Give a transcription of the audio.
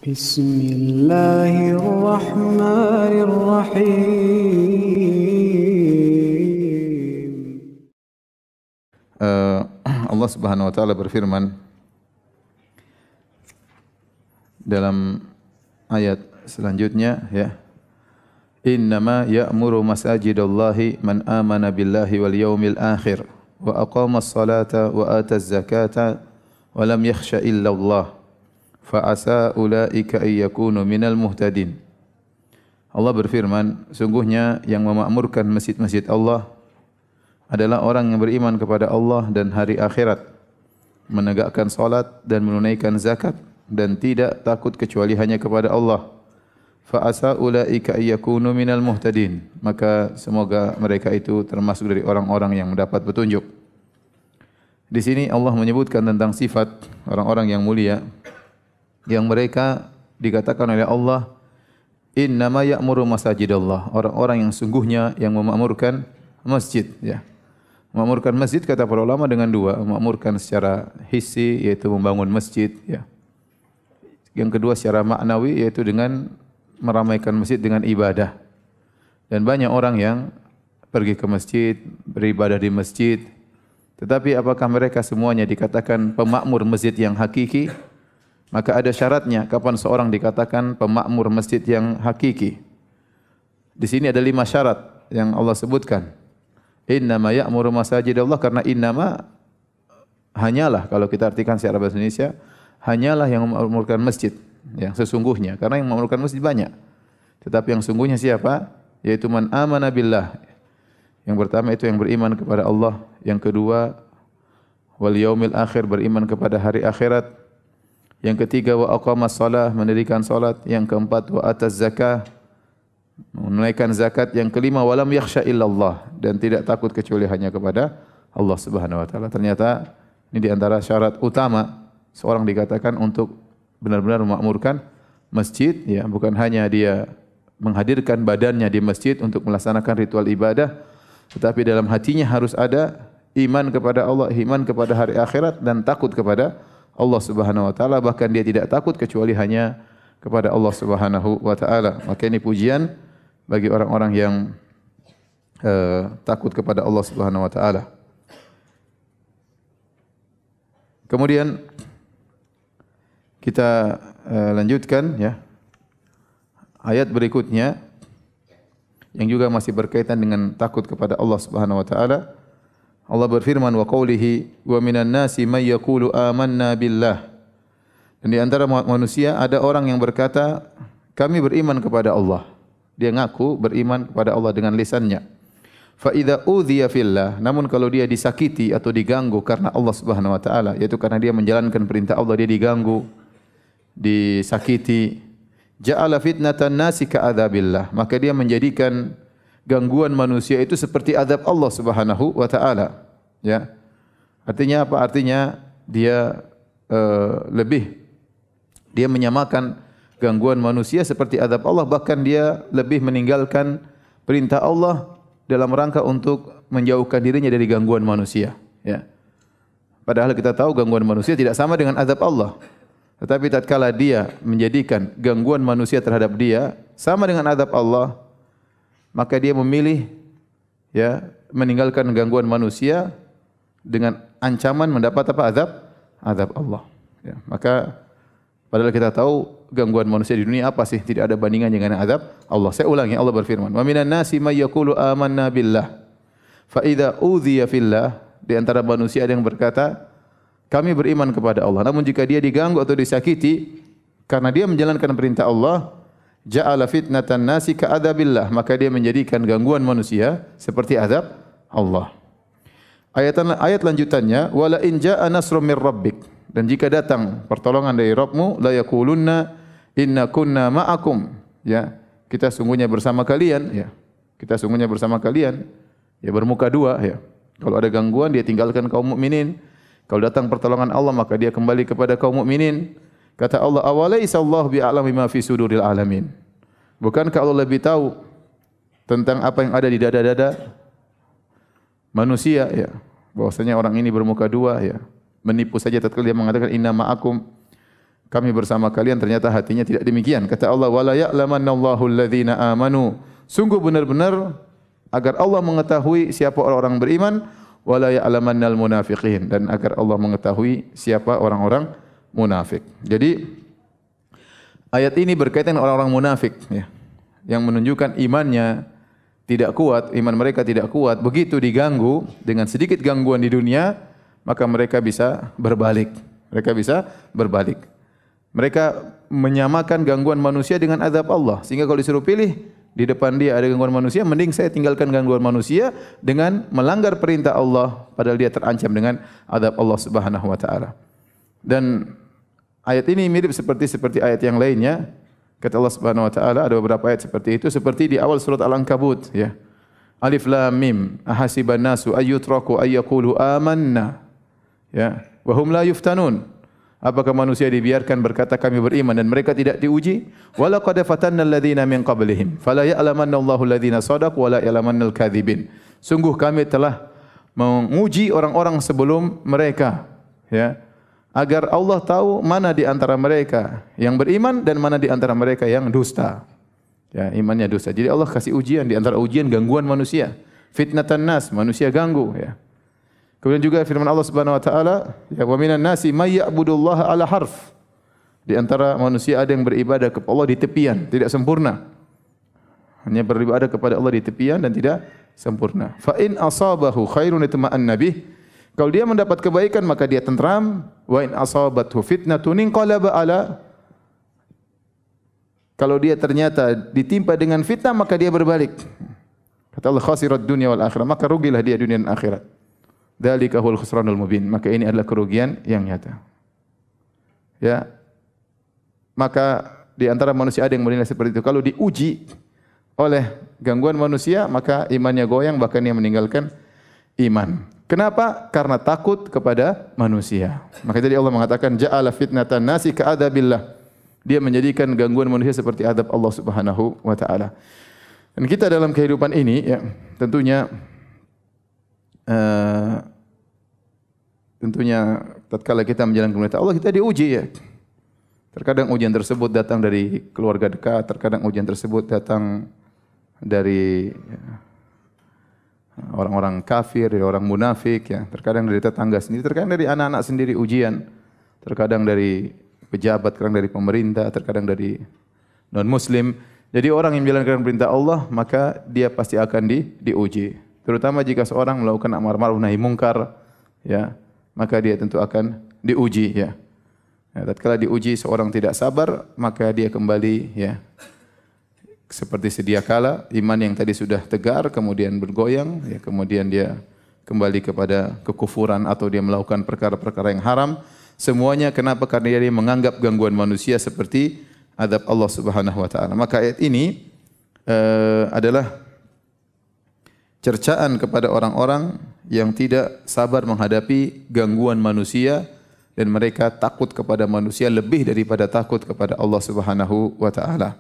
Bismillahirrahmanirrahim. Allah Subhanahu wa taala berfirman dalam ayat selanjutnya, ya. Innama ya'muru masajidallahi man amana billahi wal yawmil akhir wa aqamas salata wa ataz zakata wa lam yakhsha illa Allah fa asa ulaika ay yakunu minal muhtadin. Allah berfirman, sungguhnya yang memakmurkan masjid-masjid Allah adalah orang yang beriman kepada Allah dan hari akhirat, menegakkan salat dan menunaikan zakat dan tidak takut kecuali hanya kepada Allah. Fa asa ulaika ay yakunu minal muhtadin. Maka semoga mereka itu termasuk dari orang-orang yang mendapat petunjuk. Di sini Allah menyebutkan tentang sifat orang-orang yang mulia yang mereka dikatakan oleh Allah, innama ya'muru masajidallah, orang-orang yang sungguhnya yang memakmurkan masjid, ya. Memakmurkan masjid kata para ulama dengan dua, memakmurkan secara hissi yaitu membangun masjid, ya. Yang kedua secara maknawi yaitu dengan meramaikan masjid dengan ibadah. Dan banyak orang yang pergi ke masjid, beribadah di masjid, tetapi apakah mereka semuanya dikatakan pemakmur masjid yang hakiki? Maka ada syaratnya kapan seorang dikatakan pemakmur masjid yang hakiki. Di sini ada 5 syarat yang Allah sebutkan. Innama ya'muru masajidallah, karena innama hanyalah, kalau kita artikan secara bahasa Indonesia, hanyalah yang memakmurkan masjid, yang sesungguhnya. Karena yang memakmurkan masjid banyak. Tetapi yang sungguhnya siapa? Yaitu man amana billah. Yang pertama itu yang beriman kepada Allah. Yang kedua, wal yaumil akhir, beriman kepada hari akhirat. Yang ketiga, wa aqamas shalah, mendirikan salat. Yang keempat, wa ataz zakah, menunaikan zakat. Yang kelima, walam yakhsha illallah, dan tidak takut kecuali hanya kepada Allah Subhanahu wa taala. Ternyata ini di antara syarat utama seorang dikatakan untuk benar-benar memakmurkan masjid, ya, bukan hanya dia menghadirkan badannya di masjid untuk melaksanakan ritual ibadah, tetapi dalam hatinya harus ada iman kepada Allah, iman kepada hari akhirat, dan takut kepada Allah Subhanahu wa taala. Bahkan dia tidak takut kecuali hanya kepada Allah Subhanahu wa taala. Maka ini pujian bagi orang-orang yang takut kepada Allah Subhanahu wa taala. Kemudian kita lanjutkan, ya. Ayat berikutnya yang juga masih berkaitan dengan takut kepada Allah Subhanahu wa taala. Allah berfirman, wa qawlihi wa minan nasi may yaqulu amanna billah. Dan di antara manusia ada orang yang berkata, kami beriman kepada Allah. Dia ngaku beriman kepada Allah dengan lisannya. Fa idza udhiya fillah, namun kalau dia disakiti atau diganggu karena Allah Subhanahu wa taala, yaitu karena dia menjalankan perintah Allah, dia diganggu, disakiti, ja'ala fitnatan nasi ka'adzabillah, maka dia menjadikan gangguan manusia itu seperti azab Allah Subhanahu wa taala, ya. Artinya apa? Artinya dia dia menyamakan gangguan manusia seperti azab Allah, bahkan dia lebih meninggalkan perintah Allah dalam rangka untuk menjauhkan dirinya dari gangguan manusia, ya. Padahal kita tahu gangguan manusia tidak sama dengan azab Allah. Tetapi tatkala dia menjadikan gangguan manusia terhadap dia sama dengan azab Allah, maka dia memilih, ya, meninggalkan gangguan manusia dengan ancaman mendapat apa? Azab Allah. Ya, maka padahal kita tahu gangguan manusia di dunia apa sih? Tidak ada bandingannya dengan azab Allah. Saya ulangi, Allah berfirman, wa minan nasi may yaqulu amanna billah fa idza udhiya fillah, di antara manusia ada yang berkata, kami beriman kepada Allah, namun jika dia diganggu atau disakiti karena dia menjalankan perintah Allah, ja'ala fitnatan nasi ka'adzabillah, maka dia menjadikan gangguan manusia seperti azab Allah. Ayat lanjutannya, wala in ja'a nasrum mir rabbik, dan jika datang pertolongan dari Rabbmu, la yaqulunna inna kunna ma'akum, ya, kita sungguhnya bersama kalian, ya. Kita sungguhnya bersama kalian, ya, bermuka dua, ya. Kalau ada gangguan dia tinggalkan kaum mukminin. Kalau datang pertolongan Allah maka dia kembali kepada kaum mukminin. Kata Allah, awalaisa Allah bi'alami ma fi suduril alamin. Bukankah Allah lebih tahu tentang apa yang ada di dada-dada manusia, ya? Bahwasanya orang ini bermuka dua, ya. Menipu saja tatkala dia mengatakan inna ma'akum. kami bersama kalian, ternyata hatinya tidak demikian. Kata Allah, wala ya'lamannallahu alladhina amanu. Sungguh benar-benar agar Allah mengetahui siapa orang-orang beriman, wala ya'lamannal munafiqin, dan agar Allah mengetahui siapa orang-orang munafik. Jadi ayat ini berkaitan dengan orang-orang munafik, ya, yang menunjukkan imannya tidak kuat, iman mereka tidak kuat. Begitu diganggu dengan sedikit gangguan di dunia, maka mereka bisa berbalik. Mereka bisa berbalik. Mereka menyamakan gangguan manusia dengan azab Allah. Sehingga kalau disuruh pilih, di depan dia ada gangguan manusia, mending saya tinggalkan gangguan manusia dengan melanggar perintah Allah, padahal dia terancam dengan azab Allah Subhanahu wa taala. Dan ayat ini mirip seperti ayat yang lainnya. Kata Allah Subhanahu wa taala, ada beberapa ayat seperti itu, seperti di awal surat Al-Ankabut, ya. Alif lam mim, ahasiban nasu ayyutraku ayyaqulu amanna, ya, wa hum la yuftanun. Apakah manusia dibiarkan berkata kami beriman dan mereka tidak diuji? Wa laqad fatanna alladhina min qablihim fala ya'lamanna Allahu alladhina shadaqu wa la ya'lamannal kadzibin. Sungguh kami telah menguji orang-orang sebelum mereka, ya, agar Allah tahu mana di antara mereka yang beriman dan mana di antara mereka yang dusta. Ya, imannya dusta. Jadi Allah kasih ujian, di antara ujian gangguan manusia. Fitnatan nas, manusia ganggu, ya. Kemudian juga firman Allah Subhanahu wa taala, ya, wa minan nasi may ya'budullaha ala harf. Di antara manusia ada yang beribadah kepada Allah di tepian, tidak sempurna. Hanya beribadah kepada Allah di tepian dan tidak sempurna. Fa in asabahu khairun itma'anna bih. Kalau dia mendapat kebaikan maka dia tentram. Wa in asabathu fitnatun inqalaba ala. Kalau dia ternyata ditimpa dengan fitnah maka dia berbalik. Kata Allah, khasirat dunya wal akhirah, maka rugilah dia dunia dan akhirat. Dzalika huwal khusranul mubin, maka ini adalah kerugian yang nyata. Ya. Maka di antara manusia ada yang menilai seperti itu. Kalau diuji oleh gangguan manusia, maka imannya goyang, bahkan dia meninggalkan iman. Kenapa? Karena takut kepada manusia. Maka tadi Allah mengatakan ja'ala fitnatan nasi ka'adabillah. Dia menjadikan gangguan manusia seperti adab Allah Subhanahu wa taala. Dan kita dalam kehidupan ini, ya, tentunya tatkala kita menjalankan perintah Allah, kita diuji, ya. Terkadang ujian tersebut datang dari keluarga dekat, terkadang ujian tersebut datang dari orang-orang kafir, dari orang munafik, ya. Terkadang dari tetangga sendiri, terkadang dari anak-anak sendiri ujian, terkadang dari pejabat, terkadang dari pemerintah, terkadang dari non-muslim. Jadi orang yang menjalankan perintah Allah, maka dia pasti akan diuji. Terutama jika seorang melakukan amar ma'ruf nahi mungkar, ya, maka dia tentu akan diuji, ya. Tatkala diuji seorang tidak sabar, maka dia kembali, ya, seperti sedia kala, iman yang tadi sudah tegar kemudian bergoyang, ya, kemudian dia kembali kepada kekufuran atau dia melakukan perkara-perkara yang haram. Semuanya kenapa? Karena dia menganggap gangguan manusia seperti azab Allah Subhanahu wa taala. Maka ayat ini adalah cercaan kepada orang-orang yang tidak sabar menghadapi gangguan manusia dan mereka takut kepada manusia lebih daripada takut kepada Allah Subhanahu wa taala.